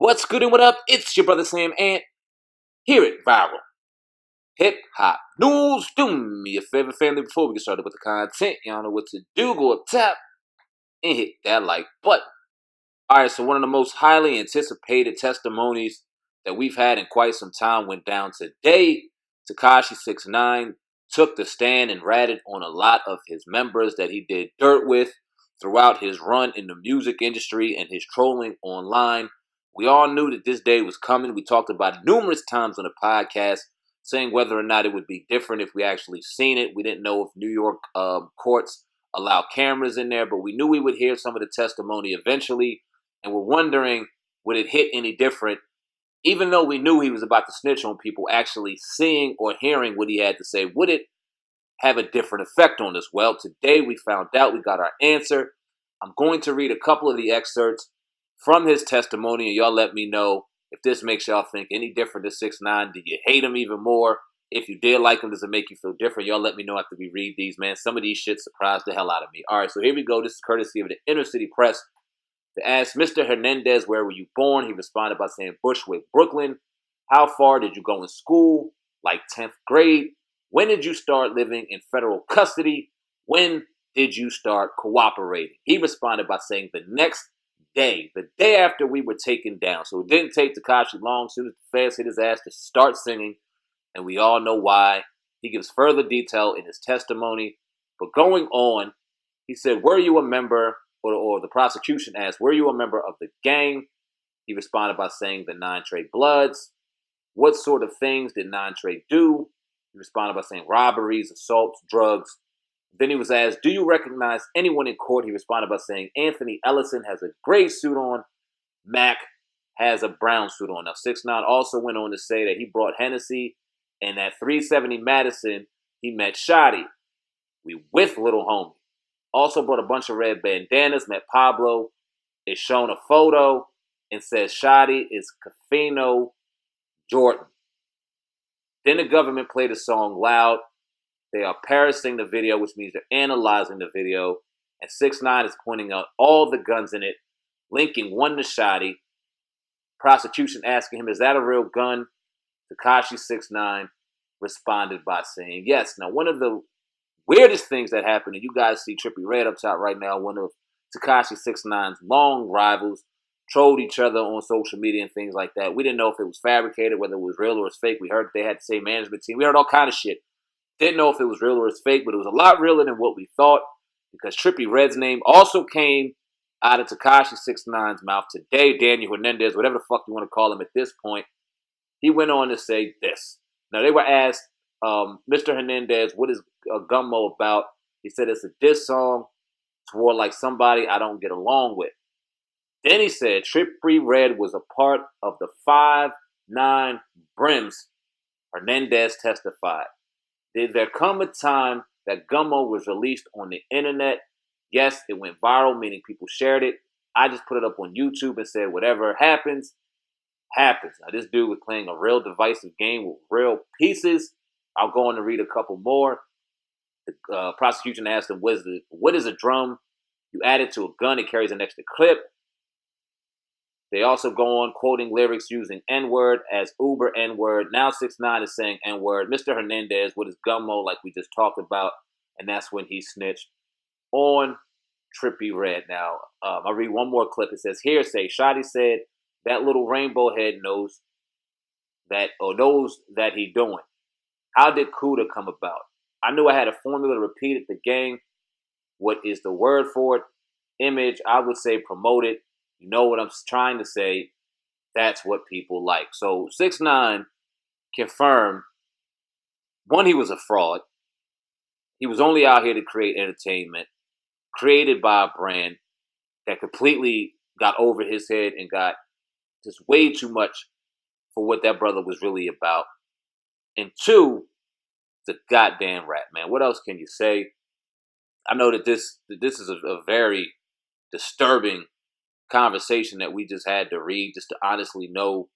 What's good and what up? It's your brother SamAnt. Hear it viral. Hip hop news. Do me a favor, family. Before we get started with the content, y'all know what to do. Go up top and hit that like button. All right, so one of the most highly anticipated testimonies that we've had in quite some time went down today. Tekashi 6ix9ine took the stand and ratted on a lot of his members that he did dirt with throughout his run in the music industry and his trolling online. We all knew that this day was coming. We talked about it numerous times on the podcast, saying whether or not it would be different if we actually seen it. We didn't know if New York courts allow cameras in there, but we knew we would hear some of the testimony eventually, and we're wondering, would it hit any different? Even though we knew he was about to snitch on people, actually seeing or hearing what he had to say, would it have a different effect on us? Well, today we found out. We got our answer. I'm going to read a couple of the excerpts from his testimony, and y'all let me know if this makes y'all think any different to 6ix9ine. Do you hate him even more? If you did like him, does it make you feel different? Y'all let me know after we read these, man. Some of these shit surprised the hell out of me. All right, so here we go. This is courtesy of the Inner City Press. To ask Mr. Hernandez, where were you born? He responded by saying Bushwick, Brooklyn. How far did you go in school? Like 10th grade. When did you start living in federal custody? When did you start cooperating? He responded by saying the next day, the day after we were taken down. So it didn't take Tekashi long. As soon as the feds hit his ass to start singing, and we all know why. He gives further detail in his testimony. But going on, he said, were you a member, or the prosecution asked, were you a member of the gang? He responded by saying the 9 Trey Bloods. What sort of things did 9 Trey do? He responded by saying robberies, assaults, drugs. Then he was asked, do you recognize anyone in court? He responded by saying Anthony Ellison has a gray suit on. Mac has a brown suit on. Now, 6ix9ine also went on to say that he brought Hennessy, and at 370 Madison, he met Shotty. We with Little Homie. Also brought a bunch of red bandanas, met Pablo. Is shown a photo and says Shotty is Cafino Jordan. Then the government played a song loud. They are parsing the video, which means they're analyzing the video. And 6ix9ine is pointing out all the guns in it, linking one to Shotty. Prosecution asking him, is that a real gun? Tekashi 6ix9ine responded by saying yes. Now, one of the weirdest things that happened, and you guys see Trippie Red up top right now, one of Tekashi 6ix9ine's long rivals, trolled each other on social media and things like that. We didn't know if it was fabricated, whether it was real or it was fake. We heard they had the same management team. We heard all kind of shit. Didn't know if it was real or it was fake, but it was a lot realer than what we thought, because Trippie Red's name also came out of Tekashi 6ix9ine's mouth today. Daniel Hernandez, whatever the fuck you want to call him at this point, he went on to say this. Now, they were asked, Mr. Hernandez, what is Gummo about? He said it's a diss song toward like somebody I don't get along with. Then he said Trippie Red was a part of the 5'9" Brims. Hernandez testified. Did there come a time that Gummo was released on the internet? Yes, it went viral, meaning people shared it. I just put it up on YouTube and said whatever happens, happens. Now, this dude was playing a real divisive game with real pieces. I'll go on to read a couple more. The prosecution asked him, what is a drum? You add it to a gun, it carries an extra clip. They also go on quoting lyrics using N-word as Uber N-word. Now 6ix9ine is saying N-word. Mr. Hernandez, what is Gummo, like we just talked about, and that's when he snitched on Trippie Red. Now, I'll read one more clip. It says, hearsay. Shotty said that little rainbow head knows that he doing. How did Cuda come about? I knew I had a formula to repeat at the gang. What is the word for it? Image, I would say promote it. You know what I'm trying to say? That's what people like. So 6ix9ine confirmed, one, he was a fraud. He was only out here to create entertainment created by a brand that completely got over his head and got just way too much for what that brother was really about. And two, the goddamn rap, man. What else can you say? I know that this is a very disturbing conversation that we just had to read, just to honestly know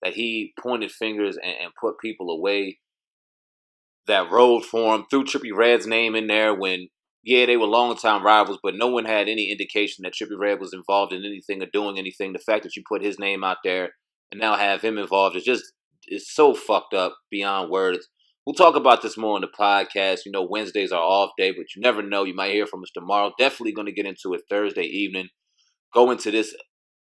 that he pointed fingers and put people away that rode for him, threw Trippie Red's name in there when yeah, they were long-time rivals, but no one had any indication that Trippie Redd was involved in anything or doing anything. The fact that you put his name out there and now have him involved is just is so fucked up beyond words. We'll talk about this more on the podcast. You know, Wednesdays are off day, but you never know. You might hear from us tomorrow. Definitely going to get into it Thursday evening. Go into this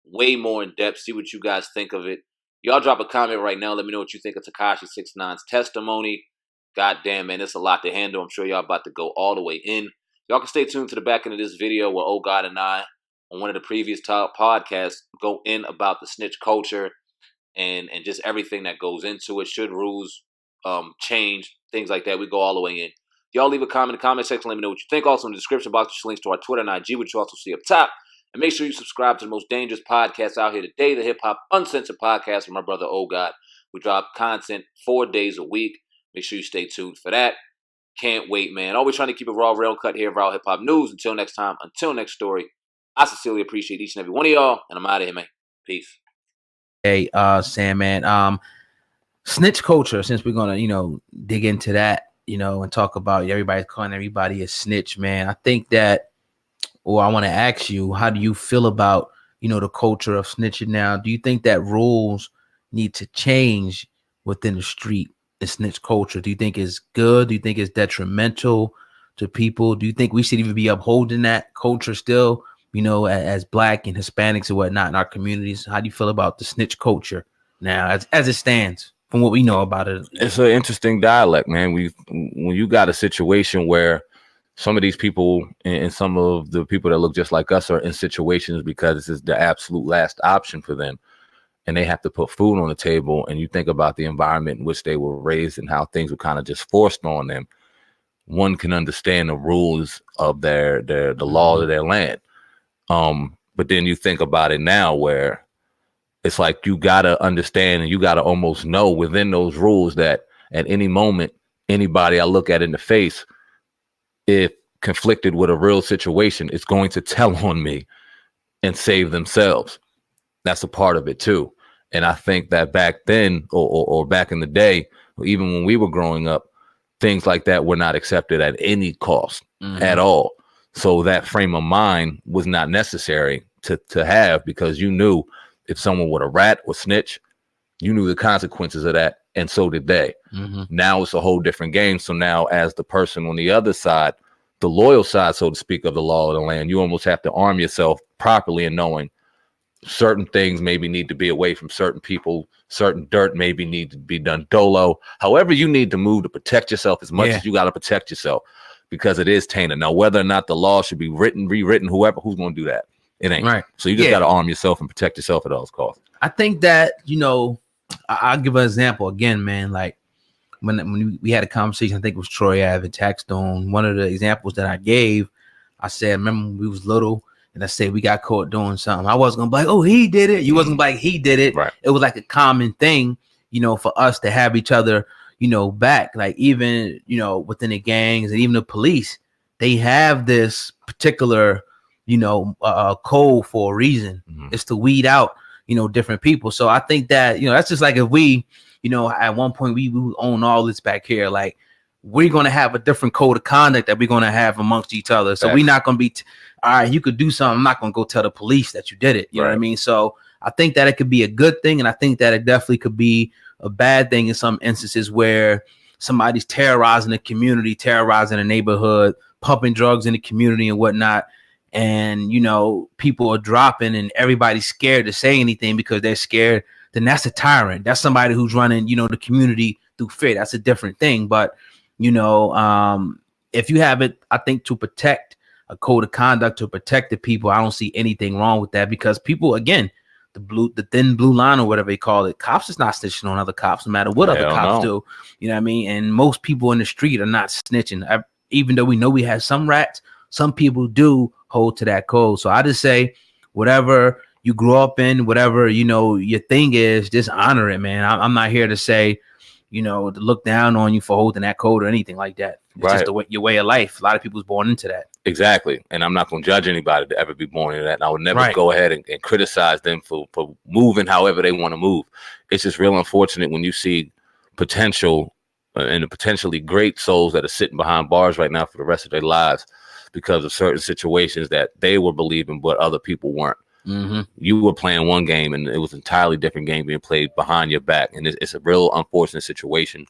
way more in depth. See what you guys think of it. Y'all drop a comment right now. Let me know what you think of Tekashi 6ix9ine's testimony. God damn, man, it's a lot to handle. I'm sure y'all about to go all the way in. Y'all can stay tuned to the back end of this video where Oh God and I, on one of the previous top podcasts, go in about the snitch culture and just everything that goes into it. Should rules change, things like that. We go all the way in. Y'all leave a comment in the comment section. Let me know what you think. Also in the description box, there's links to our Twitter and IG, which you also see up top. And make sure you subscribe to the most dangerous podcast out here today, the Hip Hop Uncensored podcast with my brother Oh God. We drop content 4 days a week. Make sure you stay tuned for that. Can't wait, man. Always trying to keep it raw, real cut here, raw hip hop news. Until next time, until next story. I sincerely appreciate each and every one of y'all, and I'm out of here, man. Peace. Hey, SamAnt, snitch culture. Since we're gonna, dig into that, and talk about everybody calling everybody a snitch, man. I think that, or I want to ask you, how do you feel about, the culture of snitching now? Do you think that rules need to change within the street? The snitch culture, do you think is good? Do you think it's detrimental to people? Do you think we should even be upholding that culture still, as Black and Hispanics and whatnot in our communities? How do you feel about the snitch culture now as it stands from what we know about it? It's an interesting dialect, man. When you got a situation where some of these people and some of the people that look just like us are in situations because this is the absolute last option for them, and they have to put food on the table, and you think about the environment in which they were raised and how things were kind of just forced on them, one can understand the rules of the laws of their land. But then you think about it now where it's like you got to understand and you got to almost know within those rules that at any moment, anybody I look at in the face, if conflicted with a real situation, is going to tell on me and save themselves. That's a part of it too. And I think that back then or back in the day, or even when we were growing up, things like that were not accepted at any cost at all. So that frame of mind was not necessary to have, because you knew if someone would a rat or snitch, you knew the consequences of that. And so did they. Now it's a whole different game. So now as the person on the other side, the loyal side, so to speak, of the law of the land, you almost have to arm yourself properly in knowing certain things maybe need to be away from certain people, certain dirt maybe need to be done dolo. However you need to move to protect yourself as much as you got to protect yourself, because it is tainted. Now, whether or not the law should be rewritten, who's going to do that? It ain't. Right. So you just got to arm yourself and protect yourself at all costs. I think that, I'll give an example again, man. Like when we had a conversation, I think it was Troy Ave and Taxstone. One of the examples that I gave, I said, remember when we was little, and I said we got caught doing something. I wasn't gonna be like, oh, he did it. You wasn't like he did it. Right. It was like a common thing, for us to have each other, back. Like even, within the gangs and even the police, they have this particular, code for a reason. It's to weed out, different people. So I think that, that's just like if we, at one point we own all this back here, like we're going to have a different code of conduct that we're going to have amongst each other. So we're not going to be, all right, you could do something. I'm not going to go tell the police that you did it. You know what I mean? So I think that it could be a good thing. And I think that it definitely could be a bad thing in some instances where somebody's terrorizing the community, terrorizing the neighborhood, pumping drugs in the community and whatnot. And, people are dropping and everybody's scared to say anything because they're scared. Then that's a tyrant. That's somebody who's running, the community through fear. That's a different thing. But, if you have it, I think to protect a code of conduct, to protect the people, I don't see anything wrong with that, because people, again, the thin blue line or whatever they call it, cops is not snitching on other cops, no matter what other cops do. You know what I mean? And most people in the street are not snitching. Even though we know we have some rats, some people do hold to that code. So I just say, whatever you grew up in, whatever, your thing is, just honor it, man. I'm not here to say, to look down on you for holding that code or anything like that. It's just your way of life. A lot of people's born into that. Exactly. And I'm not going to judge anybody to ever be born into that. And I would never go ahead and criticize them for moving however they want to move. It's just real unfortunate when you see potential and potentially great souls that are sitting behind bars right now for the rest of their lives because of certain situations that they were believing, but other people weren't. Mm-hmm. You were playing one game and it was an entirely different game being played behind your back. And it's a real unfortunate situation.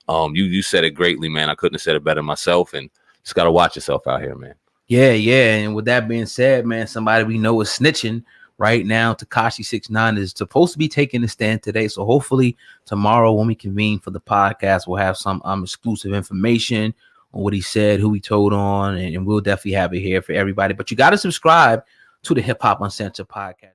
You said it greatly, man. I couldn't have said it better myself, and just got to watch yourself out here, man. Yeah. And with that being said, man, somebody we know is snitching right now. Tekashi 6ix9ine is supposed to be taking a stand today. So hopefully tomorrow when we convene for the podcast, we'll have some exclusive information on what he said, who he told on, and we'll definitely have it here for everybody. But you got to subscribe to the Hip Hop Uncensored podcast.